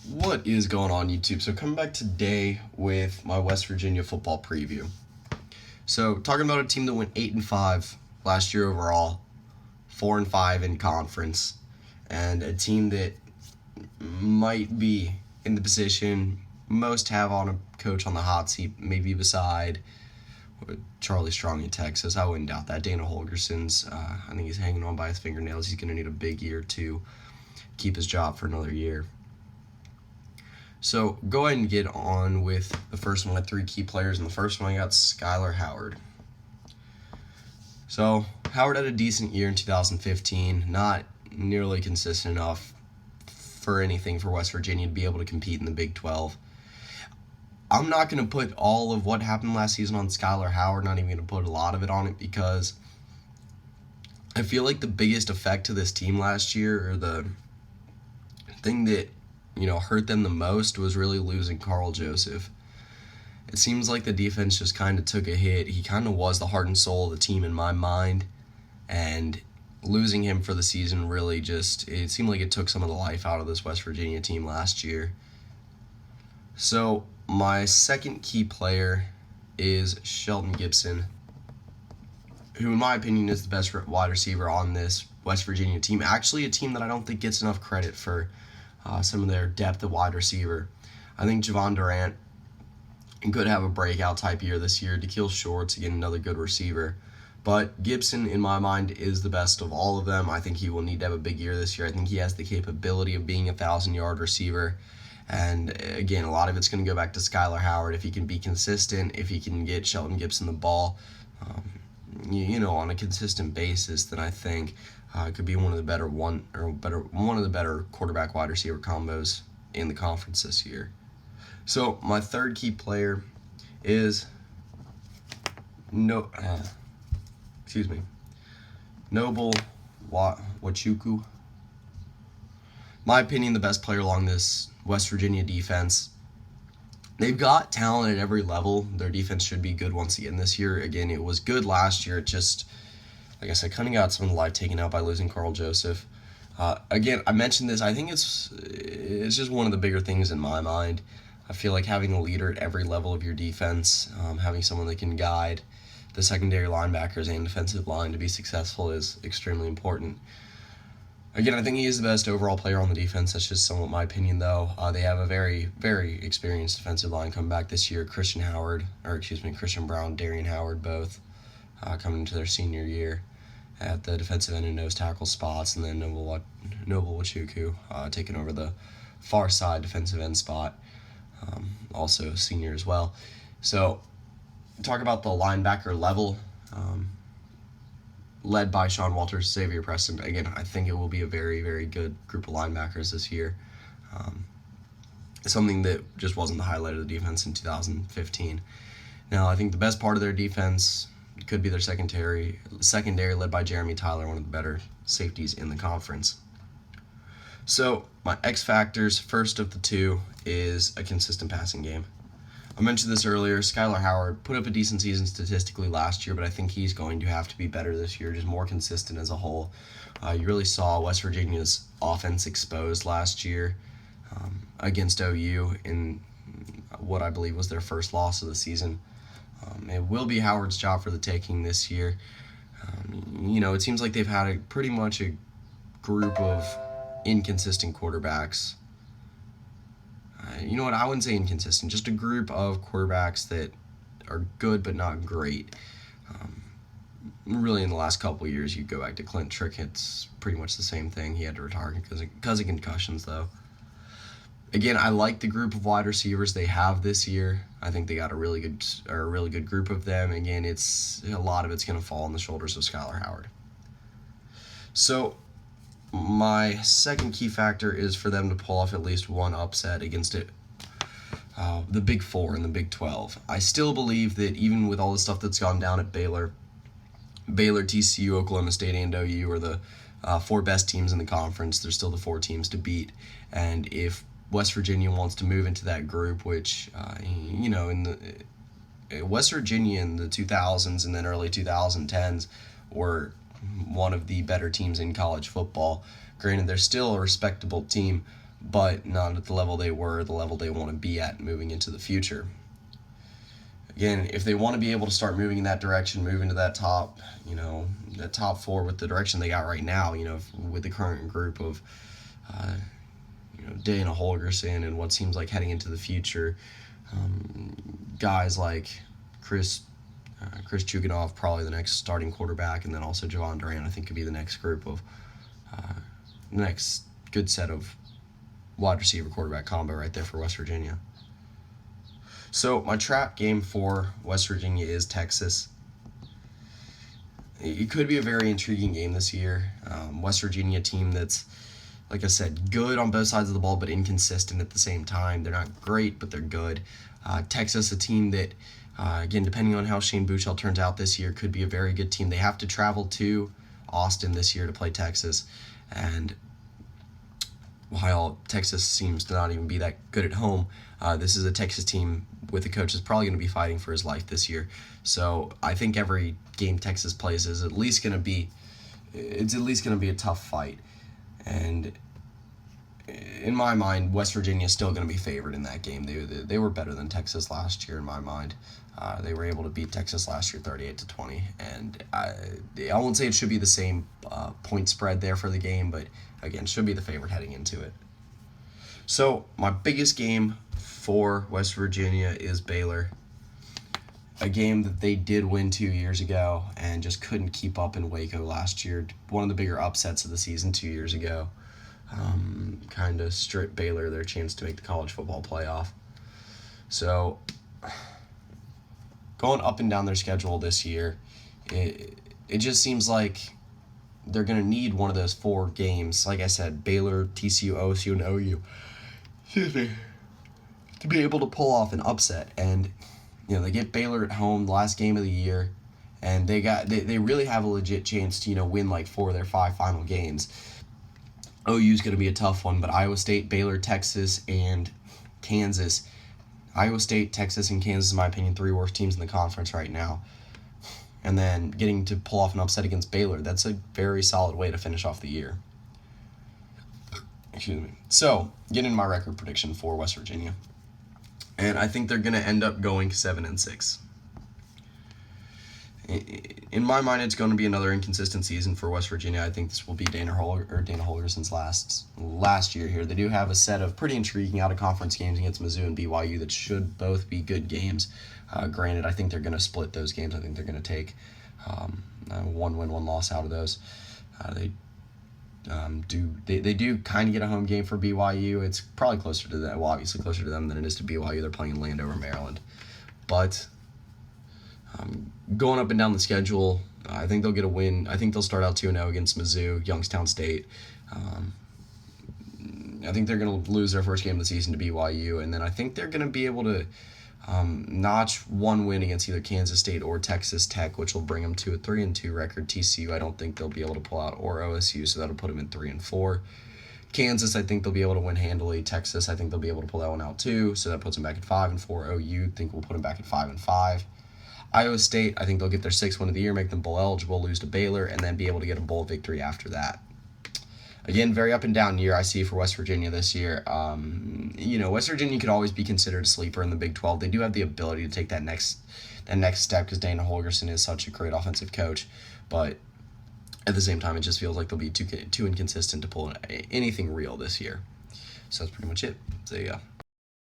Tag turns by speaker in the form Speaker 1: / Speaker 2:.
Speaker 1: What is going on, YouTube? So coming back today with my West Virginia football preview. So talking about a team that went 8-5 last year overall, 4-5 in conference, and a team that might be in the position most have on a coach on the hot seat, maybe beside Charlie Strong in Texas. I wouldn't doubt that. Dana Holgerson's, I think he's hanging on by his fingernails. He's going to need a big year to keep his job for another year. So go ahead and get on with the first one. I had three key players. In the first one, I got Skylar Howard. So Howard had a decent year in 2015, not nearly consistent enough for anything for West Virginia to be able to compete in the Big 12. I'm not going to put all of what happened last season on Skylar Howard, not even going to put a lot of it on it, because I feel like the biggest effect to this team last year, or the thing that hurt them the most, was really losing Carl Joseph. It seems like the defense just kind of took a hit. He kind of was the heart and soul of the team in my mind, and losing him for the season really it seemed like it took some of the life out of this West Virginia team last year. So my second key player is Shelton Gibson, who in my opinion is the best wide receiver on this West Virginia team. Actually, a team that I don't think gets enough credit for some of their depth at wide receiver. I think Javon Durant could have a breakout type year this year. Da'Keil Shorts, again, another good receiver. But Gibson, in my mind, is the best of all of them. I think he will need to have a big year this year. I think he has the capability of being a 1,000-yard receiver. And again, a lot of it's going to go back to Skylar Howard. If he can be consistent, if he can get Shelton Gibson the ball, on a consistent basis, then I think it could be one of the better quarterback wide receiver combos in the conference this year. So my third key player is Noble Wachukwu. My opinion, the best player along this West Virginia defense. They've got talent at every level. Their defense should be good once again this year. Again, it was good last year. It just, like I said, kind of got some of the life taken out by losing Carl Joseph. Again, I mentioned this. I think it's just one of the bigger things in my mind. I feel like having a leader at every level of your defense, having someone that can guide the secondary linebackers and defensive line to be successful is extremely important. Again, I think he is the best overall player on the defense. That's just somewhat my opinion, though. They have a very, very experienced defensive line coming back this year. Christian Brown, Darian Howard, both coming into their senior year at the defensive end and nose tackle spots, and then Noble Wachukwu taking over the far side defensive end spot, also senior as well. So, talk about the linebacker level. Led by Sean Walters, Xavier Preston. Again, I think it will be a very, very good group of linebackers this year. Something that just wasn't the highlight of the defense in 2015. Now, I think the best part of their defense could be their secondary led by Jeremy Tyler, one of the better safeties in the conference. So, my X factors, first of the two, is a consistent passing game. I mentioned this earlier. Skylar Howard put up a decent season statistically last year, but I think he's going to have to be better this year, just more consistent as a whole. You really saw West Virginia's offense exposed last year against OU in what I believe was their first loss of the season. It will be Howard's job for the taking this year. It seems like they've had pretty much a group of inconsistent quarterbacks. I wouldn't say inconsistent, just a group of quarterbacks that are good but not great. Really, in the last couple of years, you go back to Clint Trick, it's pretty much the same thing. He had to retire because of concussions, though. Again, I like the group of wide receivers they have this year. I think they got a really good group of them. Again, a lot of it's going to fall on the shoulders of Skylar Howard. So, my second key factor is for them to pull off at least one upset against the Big Four and the Big 12. I still believe that even with all the stuff that's gone down at Baylor, TCU, Oklahoma State, and OU are the four best teams in the conference. They're still the four teams to beat. And if West Virginia wants to move into that group, which, in the West Virginia in the 2000s and then early 2010s were one of the better teams in college football. Granted, they're still a respectable team, but not at the level they were, the level they want to be at moving into the future. Again, if they want to be able to start moving in that direction, move into that top, that top four with the direction they got right now, with the current group of, Dana Holgerson and what seems like heading into the future, guys like Chris Chuganov, probably the next starting quarterback, and then also Javon Durant, I think could be the next group of, the next good set of wide receiver quarterback combo right there for West Virginia. So my trap game for West Virginia is Texas. It could be a very intriguing game this year. West Virginia team that's, like I said, good on both sides of the ball, but inconsistent at the same time. They're not great, but they're good. Texas, a team that, again, depending on how Shane Buechele turns out this year, could be a very good team. They have to travel to Austin this year to play Texas, and while Texas seems to not even be that good at home, this is a Texas team with a coach that's probably going to be fighting for his life this year. So I think every game Texas plays is at least going to be a tough fight. And in my mind, West Virginia is still going to be favored in that game. They were better than Texas last year in my mind. They were able to beat Texas last year 38-20, and I won't say it should be the same point spread there for the game, but again, should be the favorite heading into it. So my biggest game for West Virginia is Baylor, a game that they did win 2 years ago and just couldn't keep up in Waco last year. One of the bigger upsets of the season 2 years ago. Kind of stripped Baylor their chance to make the college football playoff. So going up and down their schedule this year, it just seems like they're going to need one of those 4 games. Like I said, Baylor, TCU, OSU, and OU. Excuse me. To be able to pull off an upset. And, they get Baylor at home the last game of the year, and they really have a legit chance to, win like 4 of their 5 final games. OU's going to be a tough one, but Iowa State, Baylor, Texas, and Kansas. Iowa State, Texas, and Kansas, in my opinion, 3 worst teams in the conference right now. And then getting to pull off an upset against Baylor, that's a very solid way to finish off the year. Excuse me. So, get into my record prediction for West Virginia. And I think they're going to end up going 7-6. In my mind, it's going to be another inconsistent season for West Virginia. I think this will be Dana Holgerson's last year here. They do have a set of pretty intriguing out-of-conference games against Mizzou and BYU that should both be good games. Granted, I think they're going to split those games. I think they're going to take 1 win, 1 loss out of those. They do kind of get a home game for BYU. It's probably closer to them. Well, obviously closer to them than it is to BYU. They're playing in Landover, Maryland. But going up and down the schedule, I think they'll get a win. I think they'll start out 2-0 against Mizzou, Youngstown State. I think they're going to lose their first game of the season to BYU, and then I think they're going to be able to notch 1 win against either Kansas State or Texas Tech, which will bring them to a 3-2 record. TCU, I don't think they'll be able to pull out, or OSU, so that'll put them in 3-4. Kansas, I think they'll be able to win handily. Texas, I think they'll be able to pull that one out too, so that puts them back at 5-4. OU, I think we'll put them back at 5-5. Iowa State, I think they'll get their 6th win of the year, make them bowl eligible, lose to Baylor, and then be able to get a bowl victory after that. Again, very up and down year I see for West Virginia this year. West Virginia could always be considered a sleeper in the Big 12. They do have the ability to take that next step because Dana Holgerson is such a great offensive coach. But at the same time, it just feels like they'll be too inconsistent to pull anything real this year. So that's pretty much it. So yeah.